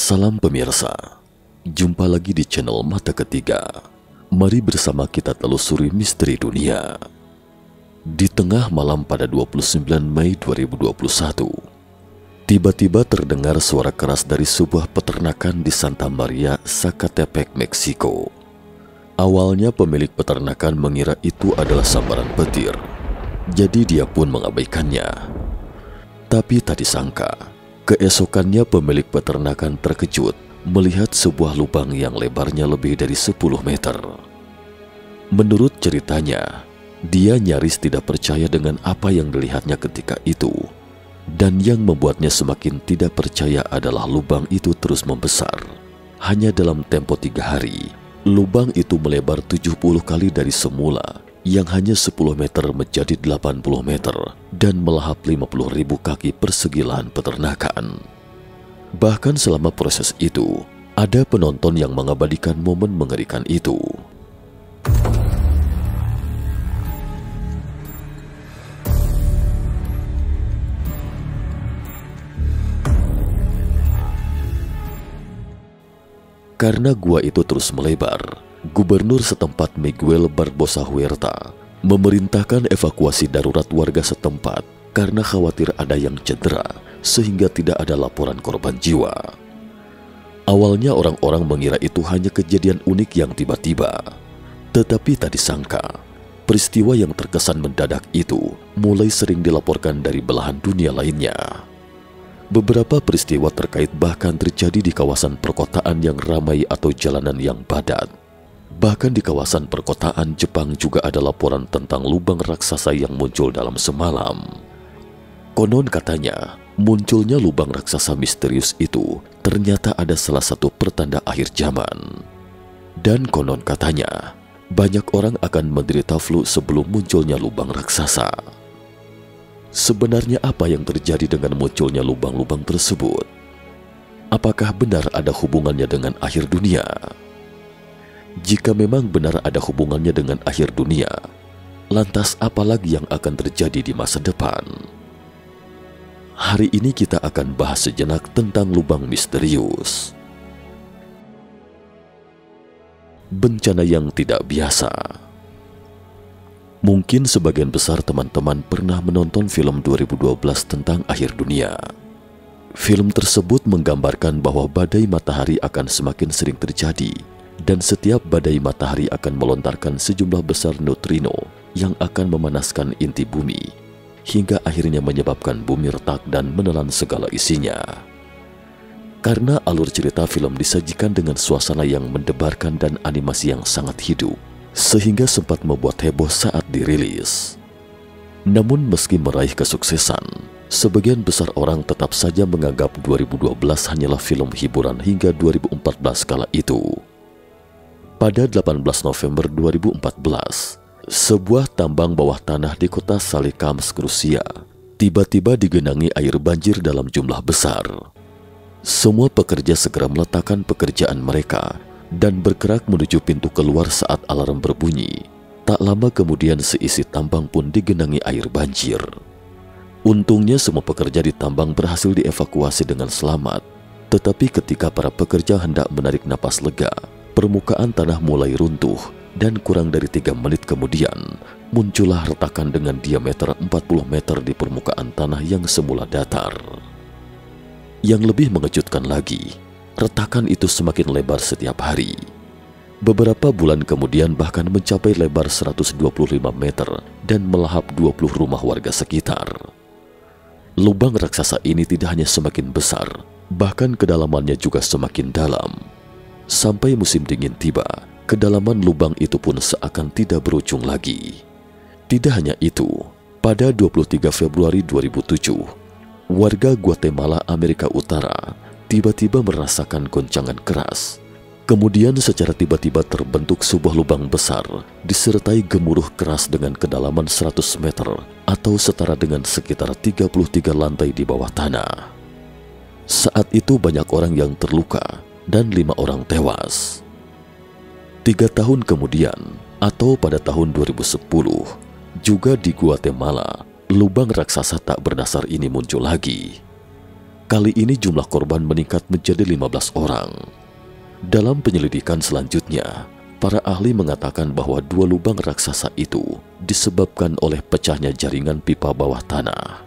Salam pemirsa, jumpa lagi di channel Mata Ketiga. Mari bersama kita telusuri misteri dunia. Di tengah malam pada 29 Mei 2021, tiba-tiba terdengar suara keras dari sebuah peternakan di Santa Maria, Zacatepec, Meksiko. Awalnya pemilik peternakan mengira itu adalah sambaran petir, jadi dia pun mengabaikannya. Tapi tak disangka, keesokannya pemilik peternakan terkejut melihat sebuah lubang yang lebarnya lebih dari 10 meter. Menurut ceritanya, dia nyaris tidak percaya dengan apa yang dilihatnya ketika itu. Dan yang membuatnya semakin tidak percaya adalah lubang itu terus membesar. Hanya dalam tempo 3 hari, lubang itu melebar 70 kali dari semula yang hanya 10 meter menjadi 80 meter dan melahap 50.000 kaki persegi lahan peternakan. Bahkan selama proses itu, ada penonton yang mengabadikan momen mengerikan itu. Karena gua itu terus melebar, Gubernur setempat Miguel Barbosa Huerta memerintahkan evakuasi darurat warga setempat karena khawatir ada yang cedera sehingga tidak ada laporan korban jiwa. Awalnya orang-orang mengira itu hanya kejadian unik yang tiba-tiba. Tetapi tak disangka, peristiwa yang terkesan mendadak itu mulai sering dilaporkan dari belahan dunia lainnya. Beberapa peristiwa terkait bahkan terjadi di kawasan perkotaan yang ramai atau jalanan yang padat. Bahkan di kawasan perkotaan Jepang juga ada laporan tentang lubang raksasa yang muncul dalam semalam. Konon katanya, munculnya lubang raksasa misterius itu ternyata ada salah satu pertanda akhir zaman. Dan konon katanya, banyak orang akan menderita flu sebelum munculnya lubang raksasa. Sebenarnya apa yang terjadi dengan munculnya lubang-lubang tersebut? Apakah benar ada hubungannya dengan akhir dunia? Jika memang benar ada hubungannya dengan akhir dunia, lantas apa lagi yang akan terjadi di masa depan? Hari ini kita akan bahas sejenak tentang lubang misterius. Bencana yang tidak biasa. Mungkin sebagian besar teman-teman pernah menonton film 2012 tentang akhir dunia. Film tersebut menggambarkan bahwa badai matahari akan semakin sering terjadi, dan setiap badai matahari akan melontarkan sejumlah besar neutrino yang akan memanaskan inti bumi, hingga akhirnya menyebabkan bumi retak dan menelan segala isinya. Karena alur cerita film disajikan dengan suasana yang mendebarkan dan animasi yang sangat hidup, sehingga sempat membuat heboh saat dirilis. Namun meski meraih kesuksesan, sebagian besar orang tetap saja menganggap 2012 hanyalah film hiburan hingga 2014 kala itu. Pada 18 November 2014, sebuah tambang bawah tanah di kota Solikamsk, Rusia, tiba-tiba digenangi air banjir dalam jumlah besar. Semua pekerja segera meletakkan pekerjaan mereka dan bergerak menuju pintu keluar saat alarm berbunyi. Tak lama kemudian seisi tambang pun digenangi air banjir. Untungnya semua pekerja di tambang berhasil dievakuasi dengan selamat. Tetapi ketika para pekerja hendak menarik napas lega, permukaan tanah mulai runtuh dan kurang dari 3 menit kemudian muncullah retakan dengan diameter 40 meter di permukaan tanah yang semula datar. Yang lebih mengejutkan lagi, retakan itu semakin lebar setiap hari. Beberapa bulan kemudian bahkan mencapai lebar 125 meter dan melahap 20 rumah warga sekitar. Lubang raksasa ini tidak hanya semakin besar, bahkan kedalamannya juga semakin dalam. Sampai musim dingin tiba, kedalaman lubang itu pun seakan tidak berujung lagi. Tidak hanya itu, pada 23 Februari 2007, warga Guatemala, Amerika Utara, tiba-tiba merasakan goncangan keras. Kemudian secara tiba-tiba terbentuk sebuah lubang besar, disertai gemuruh keras dengan kedalaman 100 meter, atau setara dengan sekitar 33 lantai di bawah tanah. Saat itu banyak orang yang terluka, dan 5 orang tewas. 3 tahun kemudian, atau pada tahun 2010, juga di Guatemala, lubang raksasa tak berdasar ini muncul lagi. Kali ini jumlah korban meningkat menjadi 15 orang. Dalam penyelidikan selanjutnya, para ahli mengatakan bahwa 2 lubang raksasa itu disebabkan oleh pecahnya jaringan pipa bawah tanah.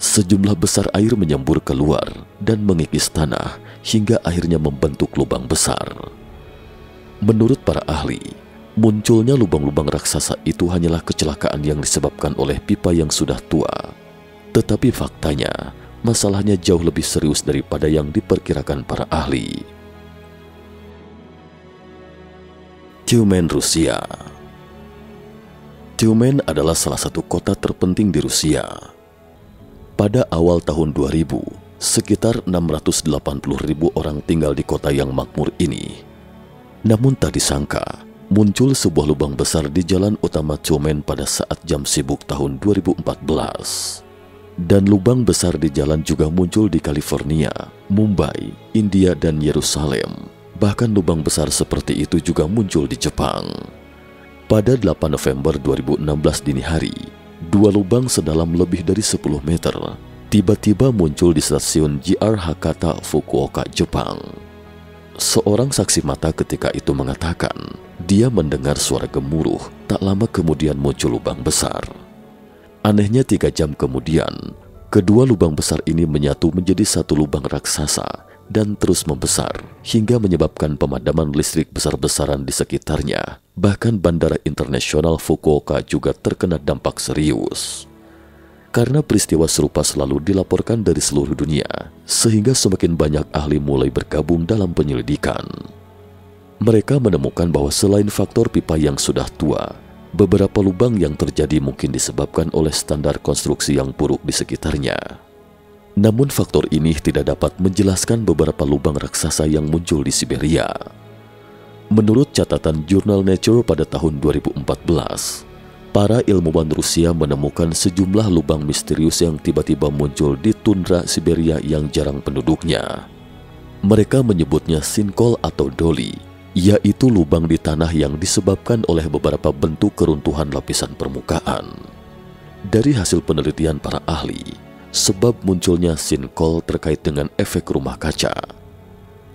Sejumlah besar air menyembur keluar dan mengikis tanah hingga akhirnya membentuk lubang besar. Menurut para ahli, munculnya lubang-lubang raksasa itu hanyalah kecelakaan yang disebabkan oleh pipa yang sudah tua. Tetapi faktanya, masalahnya jauh lebih serius daripada yang diperkirakan para ahli. Tyumen, Rusia. Tyumen adalah salah satu kota terpenting di Rusia. Pada awal tahun 2000, sekitar 680.000 orang tinggal di kota yang makmur ini. Namun tak disangka, muncul sebuah lubang besar di jalan utama Tyumen pada saat jam sibuk tahun 2014. Dan lubang besar di jalan juga muncul di California, Mumbai, India, dan Yerusalem. Bahkan lubang besar seperti itu juga muncul di Jepang. Pada 8 November 2016 dini hari, 2 lubang sedalam lebih dari 10 meter tiba-tiba muncul di stasiun JR Hakata, Fukuoka, Jepang. Seorang saksi mata ketika itu mengatakan dia mendengar suara gemuruh, tak lama kemudian muncul lubang besar. Anehnya 3 jam kemudian, kedua lubang besar ini menyatu menjadi satu lubang raksasa dan terus membesar hingga menyebabkan pemadaman listrik besar-besaran di sekitarnya. Bahkan Bandara Internasional Fukuoka juga terkena dampak serius. Karena peristiwa serupa selalu dilaporkan dari seluruh dunia, sehingga semakin banyak ahli mulai bergabung dalam penyelidikan. Mereka menemukan bahwa selain faktor pipa yang sudah tua, beberapa lubang yang terjadi mungkin disebabkan oleh standar konstruksi yang buruk di sekitarnya. Namun faktor ini tidak dapat menjelaskan beberapa lubang raksasa yang muncul di Siberia. Menurut catatan jurnal Nature pada tahun 2014, para ilmuwan Rusia menemukan sejumlah lubang misterius yang tiba-tiba muncul di tundra Siberia yang jarang penduduknya. Mereka menyebutnya sinkhole atau dolly, yaitu lubang di tanah yang disebabkan oleh beberapa bentuk keruntuhan lapisan permukaan. Dari hasil penelitian para ahli, sebab munculnya sinkhole terkait dengan efek rumah kaca.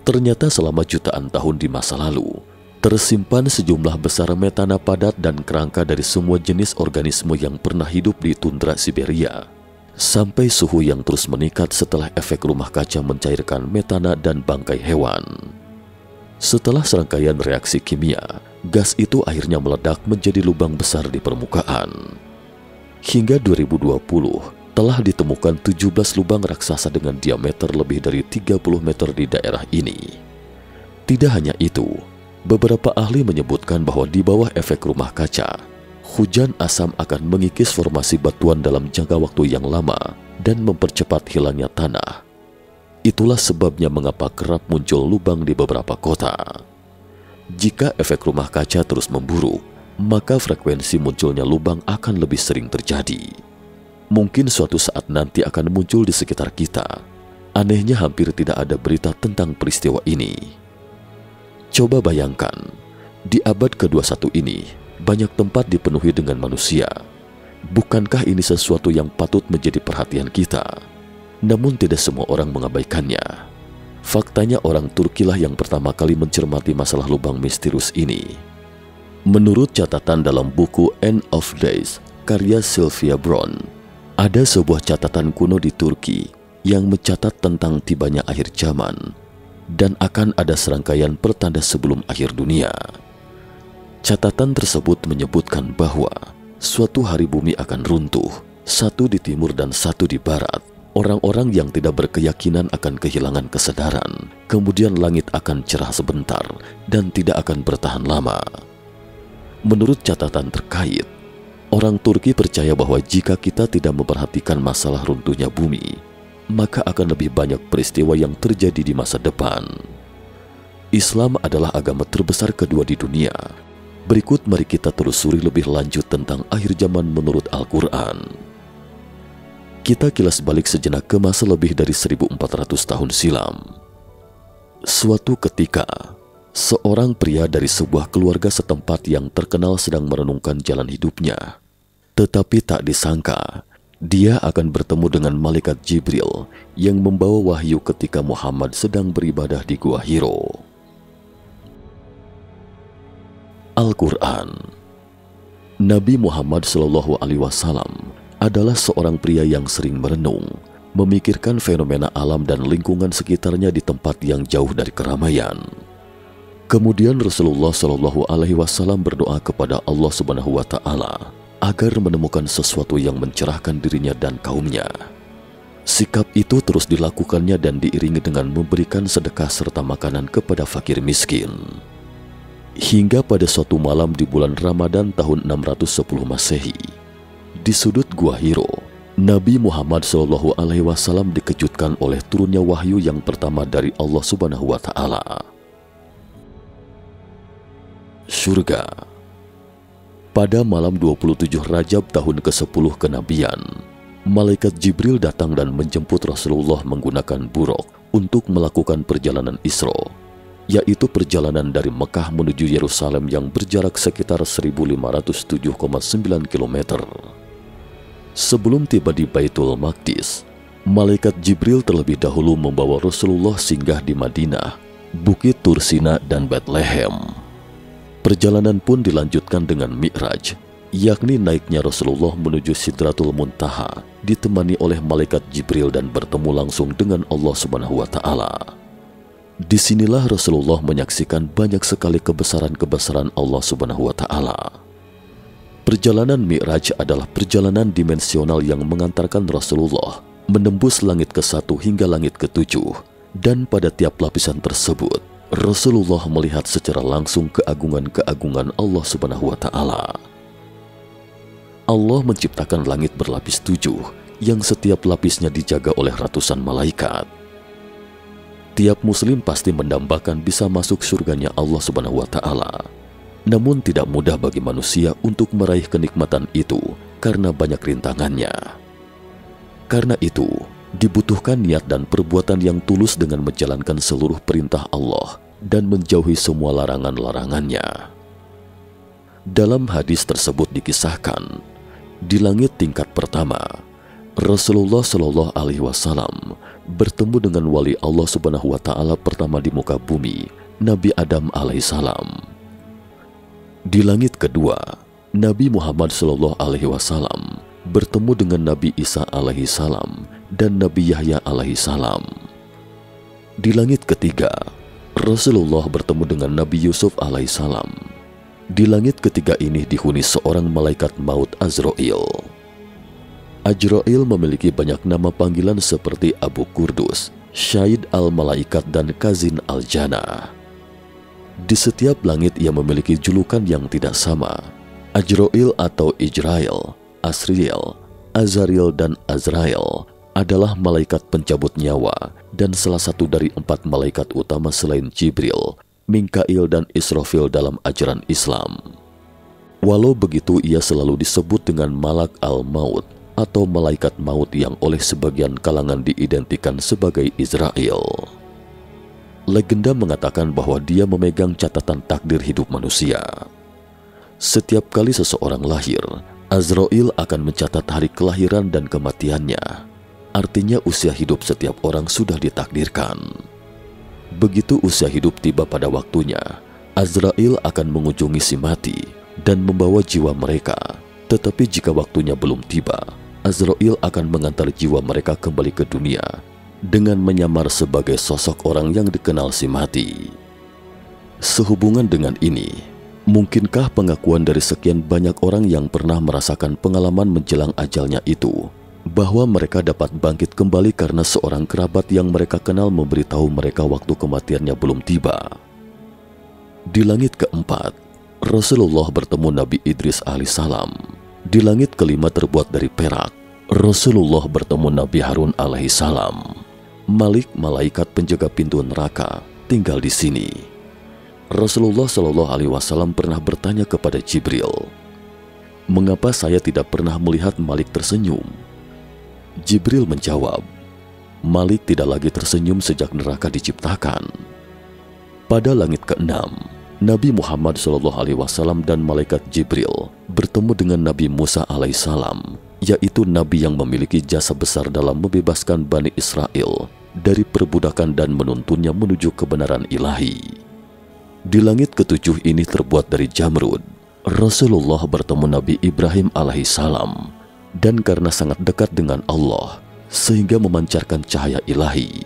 Ternyata selama jutaan tahun di masa lalu, tersimpan sejumlah besar metana padat dan kerangka dari semua jenis organisme yang pernah hidup di tundra Siberia, sampai suhu yang terus meningkat setelah efek rumah kaca mencairkan metana dan bangkai hewan. Setelah serangkaian reaksi kimia, gas itu akhirnya meledak menjadi lubang besar di permukaan. Hingga 2020, telah ditemukan 17 lubang raksasa dengan diameter lebih dari 30 meter di daerah ini. Tidak hanya itu, beberapa ahli menyebutkan bahwa di bawah efek rumah kaca, hujan asam akan mengikis formasi batuan dalam jangka waktu yang lama dan mempercepat hilangnya tanah. Itulah sebabnya mengapa kerap muncul lubang di beberapa kota. Jika efek rumah kaca terus memburuk, maka frekuensi munculnya lubang akan lebih sering terjadi. Mungkin suatu saat nanti akan muncul di sekitar kita. Anehnya hampir tidak ada berita tentang peristiwa ini. Coba bayangkan, di abad ke-21 ini, banyak tempat dipenuhi dengan manusia. Bukankah ini sesuatu yang patut menjadi perhatian kita? Namun tidak semua orang mengabaikannya. Faktanya orang Turkilah yang pertama kali mencermati masalah lubang misterius ini. Menurut catatan dalam buku End of Days, karya Sylvia Browne, ada sebuah catatan kuno di Turki yang mencatat tentang tibanya akhir zaman dan akan ada serangkaian pertanda sebelum akhir dunia. Catatan tersebut menyebutkan bahwa suatu hari bumi akan runtuh, satu di timur dan satu di barat. Orang-orang yang tidak berkeyakinan akan kehilangan kesadaran, kemudian langit akan cerah sebentar dan tidak akan bertahan lama. Menurut catatan terkait, orang Turki percaya bahwa jika kita tidak memperhatikan masalah runtuhnya bumi, maka akan lebih banyak peristiwa yang terjadi di masa depan. Islam adalah agama terbesar kedua di dunia. Berikut mari kita telusuri lebih lanjut tentang akhir zaman menurut Al-Quran. Kita kilas balik sejenak ke masa lebih dari 1400 tahun silam. Suatu ketika, seorang pria dari sebuah keluarga setempat yang terkenal sedang merenungkan jalan hidupnya. Tetapi tak disangka, Dia akan bertemu dengan malaikat Jibril yang membawa wahyu ketika Muhammad sedang beribadah di Gua Hiro. Al-Quran. Nabi Muhammad SAW adalah seorang pria yang sering merenung, memikirkan fenomena alam dan lingkungan sekitarnya di tempat yang jauh dari keramaian. Kemudian Rasulullah SAW berdoa kepada Allah Subhanahu wa Ta'ala agar menemukan sesuatu yang mencerahkan dirinya dan kaumnya. Sikap itu terus dilakukannya dan diiringi dengan memberikan sedekah serta makanan kepada fakir miskin. Hingga pada suatu malam di bulan Ramadan tahun 610 Masehi, di sudut Gua Hiro, Nabi Muhammad SAW dikejutkan oleh turunnya wahyu yang pertama dari Allah Subhanahu wa Ta'ala. Surga. Pada malam 27 Rajab tahun ke-10 kenabian, malaikat Jibril datang dan menjemput Rasulullah menggunakan buraq untuk melakukan perjalanan Isra, yaitu perjalanan dari Mekah menuju Yerusalem yang berjarak sekitar 1507,9 km. Sebelum tiba di Baitul Maqdis, malaikat Jibril terlebih dahulu membawa Rasulullah singgah di Madinah, Bukit Tursina dan Bethlehem. Perjalanan pun dilanjutkan dengan Mi'raj, yakni naiknya Rasulullah menuju Sidratul Muntaha, ditemani oleh malaikat Jibril dan bertemu langsung dengan Allah Subhanahu wa Ta'ala. Disinilah Rasulullah menyaksikan banyak sekali kebesaran-kebesaran Allah Subhanahu wa Ta'ala. Perjalanan Mi'raj adalah perjalanan dimensional yang mengantarkan Rasulullah menembus langit ke-1 hingga langit ke-7, dan pada tiap lapisan tersebut Rasulullah melihat secara langsung keagungan-keagungan Allah Subhanahu wa Ta'ala. Allah menciptakan langit berlapis 7 yang setiap lapisnya dijaga oleh ratusan malaikat. Tiap muslim pasti mendambakan bisa masuk surganya Allah Subhanahu wa Ta'ala. Namun tidak mudah bagi manusia untuk meraih kenikmatan itu karena banyak rintangannya. Karena itu, dibutuhkan niat dan perbuatan yang tulus dengan menjalankan seluruh perintah Allah dan menjauhi semua larangan-larangannya. Dalam hadis tersebut dikisahkan, di langit tingkat pertama, Rasulullah SAW bertemu dengan wali Allah Subhanahu wa Ta'ala pertama di muka bumi, Nabi Adam alaihissalam. Di langit kedua, Nabi Muhammad SAW bertemu dengan Nabi Isa alaihissalam dan Nabi Yahya alaihissalam. Di langit ketiga, Rasulullah bertemu dengan Nabi Yusuf alaihissalam. Di langit ketiga ini dihuni seorang malaikat maut, Azrail. Azrail memiliki banyak nama panggilan seperti Abu Qurdus, Syahid al-Malaikat, dan Kazin al-Jannah. Di setiap langit ia memiliki julukan yang tidak sama. Azrail atau Ijrail, Asriel, Azariel, dan Azrael adalah malaikat pencabut nyawa dan salah satu dari 4 malaikat utama selain Jibril, Mikail, dan Israfil dalam ajaran Islam. Walau begitu, ia selalu disebut dengan Malak al-Maut atau malaikat maut yang oleh sebagian kalangan diidentikan sebagai Israel. Legenda mengatakan bahwa dia memegang catatan takdir hidup manusia. Setiap kali seseorang lahir, Azrail akan mencatat hari kelahiran dan kematiannya. Artinya usia hidup setiap orang sudah ditakdirkan. Begitu usia hidup tiba pada waktunya, Azrail akan mengunjungi si mati dan membawa jiwa mereka. Tetapi jika waktunya belum tiba, Azrail akan mengantar jiwa mereka kembali ke dunia dengan menyamar sebagai sosok orang yang dikenal si mati. Sehubungan dengan ini, mungkinkah pengakuan dari sekian banyak orang yang pernah merasakan pengalaman menjelang ajalnya itu, bahwa mereka dapat bangkit kembali karena seorang kerabat yang mereka kenal memberitahu mereka waktu kematiannya belum tiba? Di langit keempat, Rasulullah bertemu Nabi Idris alaihissalam. Di langit kelima terbuat dari perak, Rasulullah bertemu Nabi Harun alaihissalam. Malik, malaikat penjaga pintu neraka, tinggal di sini. Rasulullah SAW pernah bertanya kepada Jibril, "Mengapa saya tidak pernah melihat Malik tersenyum?" Jibril menjawab, "Malik tidak lagi tersenyum sejak neraka diciptakan." Pada langit keenam, Nabi Muhammad SAW dan malaikat Jibril bertemu dengan Nabi Musa alaihissalam yaitu nabi yang memiliki jasa besar dalam membebaskan Bani Israel dari perbudakan dan menuntunnya menuju kebenaran ilahi. Di langit ketujuh ini terbuat dari jamrud. Rasulullah bertemu Nabi Ibrahim alaihissalam, dan karena sangat dekat dengan Allah, sehingga memancarkan cahaya ilahi.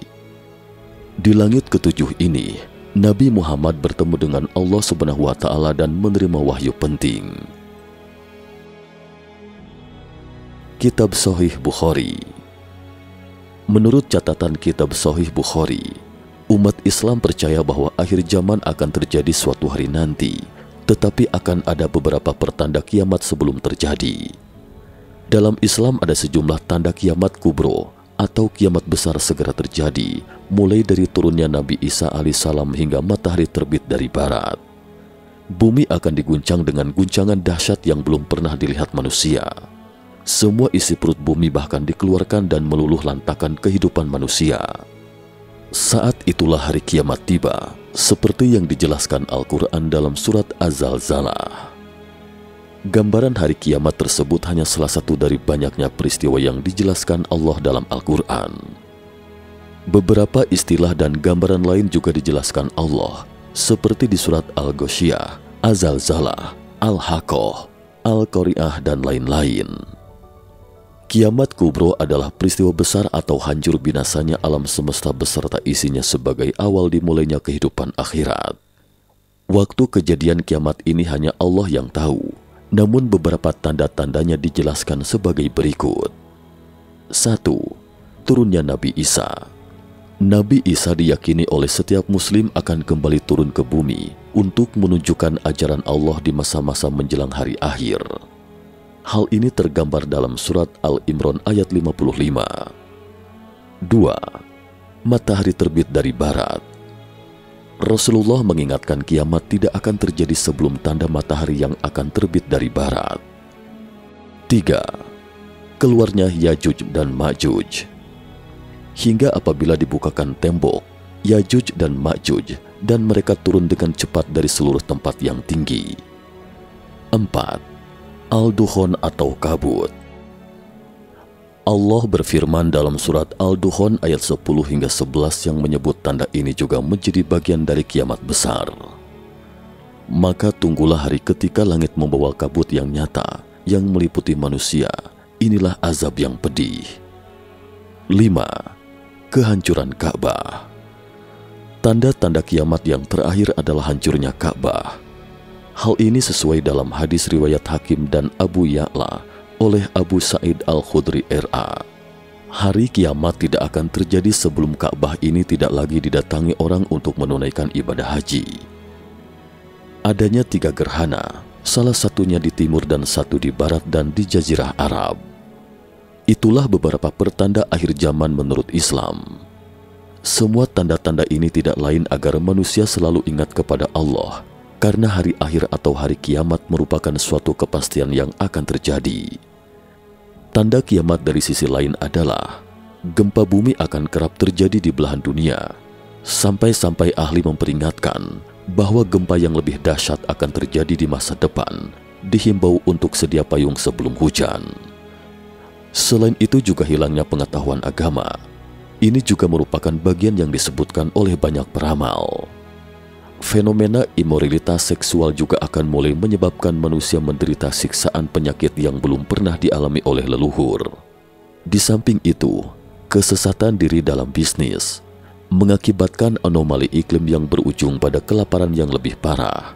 Di langit ketujuh ini, Nabi Muhammad bertemu dengan Allah Subhanahu wa Ta'ala dan menerima wahyu penting. Kitab Sahih Bukhari. Menurut catatan Kitab Sahih Bukhari, umat Islam percaya bahwa akhir zaman akan terjadi suatu hari nanti, tetapi akan ada beberapa pertanda kiamat sebelum terjadi. Dalam Islam ada sejumlah tanda kiamat kubro atau kiamat besar segera terjadi, mulai dari turunnya Nabi Isa alaihissalam hingga matahari terbit dari barat. Bumi akan diguncang dengan guncangan dahsyat yang belum pernah dilihat manusia. Semua isi perut bumi bahkan dikeluarkan dan meluluh lantakan kehidupan manusia. Saat itulah hari kiamat tiba, seperti yang dijelaskan Al-Quran dalam surat Az-Zalzalah. Gambaran hari kiamat tersebut hanya salah satu dari banyaknya peristiwa yang dijelaskan Allah dalam Al-Quran. Beberapa istilah dan gambaran lain juga dijelaskan Allah, seperti di surat Al-Ghasyiyah, Az-Zalzalah, Al-Haqqah, Al-Qari'ah, dan lain-lain. Kiamat kubro adalah peristiwa besar atau hancur binasanya alam semesta beserta isinya sebagai awal dimulainya kehidupan akhirat. Waktu kejadian kiamat ini hanya Allah yang tahu, namun beberapa tanda-tandanya dijelaskan sebagai berikut. 1. Turunnya Nabi Isa. Nabi Isa diyakini oleh setiap muslim akan kembali turun ke bumi untuk menunjukkan ajaran Allah di masa-masa menjelang hari akhir. Hal ini tergambar dalam surat Al-Imran ayat 55. 2. Matahari terbit dari barat. Rasulullah mengingatkan kiamat tidak akan terjadi sebelum tanda matahari yang akan terbit dari barat. 3. Keluarnya Yajuj dan Majuj. Hingga apabila dibukakan tembok, Yajuj dan Majuj, dan mereka turun dengan cepat dari seluruh tempat yang tinggi. 4. Al-Dukhon atau kabut. Allah berfirman dalam surat Al-Dukhon ayat 10 hingga 11 yang menyebut tanda ini juga menjadi bagian dari kiamat besar. Maka tunggulah hari ketika langit membawa kabut yang nyata yang meliputi manusia. Inilah azab yang pedih. 5. Kehancuran Ka'bah. Tanda-tanda kiamat yang terakhir adalah hancurnya Ka'bah. Hal ini sesuai dalam hadis riwayat Hakim dan Abu Ya'la oleh Abu Sa'id Al-Khudri R.A. Hari kiamat tidak akan terjadi sebelum Ka'bah ini tidak lagi didatangi orang untuk menunaikan ibadah haji. Adanya 3 gerhana, salah satunya di timur dan satu di barat dan di Jazirah Arab. Itulah beberapa pertanda akhir zaman menurut Islam. Semua tanda-tanda ini tidak lain agar manusia selalu ingat kepada Allah, karena hari akhir atau hari kiamat merupakan suatu kepastian yang akan terjadi. Tanda kiamat dari sisi lain adalah gempa bumi akan kerap terjadi di belahan dunia, sampai-sampai ahli memperingatkan bahwa gempa yang lebih dahsyat akan terjadi di masa depan. Dihimbau untuk sedia payung sebelum hujan. Selain itu juga hilangnya pengetahuan agama. Ini juga merupakan bagian yang disebutkan oleh banyak peramal. Fenomena imoralitas seksual juga akan mulai menyebabkan manusia menderita siksaan penyakit yang belum pernah dialami oleh leluhur. Di samping itu, kesesatan diri dalam bisnis mengakibatkan anomali iklim yang berujung pada kelaparan yang lebih parah.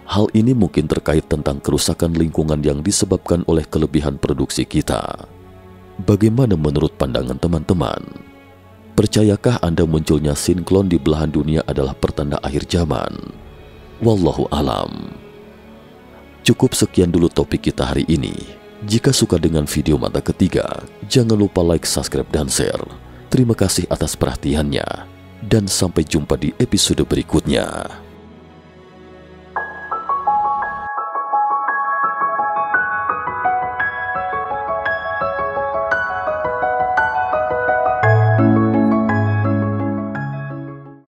Hal ini mungkin terkait tentang kerusakan lingkungan yang disebabkan oleh kelebihan produksi kita. Bagaimana menurut pandangan teman-teman? Percayakah Anda munculnya sinklon di belahan dunia adalah pertanda akhir zaman? Wallahu alam. Cukup sekian dulu topik kita hari ini. Jika suka dengan video mata ketiga, jangan lupa like, subscribe, dan share. Terima kasih atas perhatiannya, dan sampai jumpa di episode berikutnya.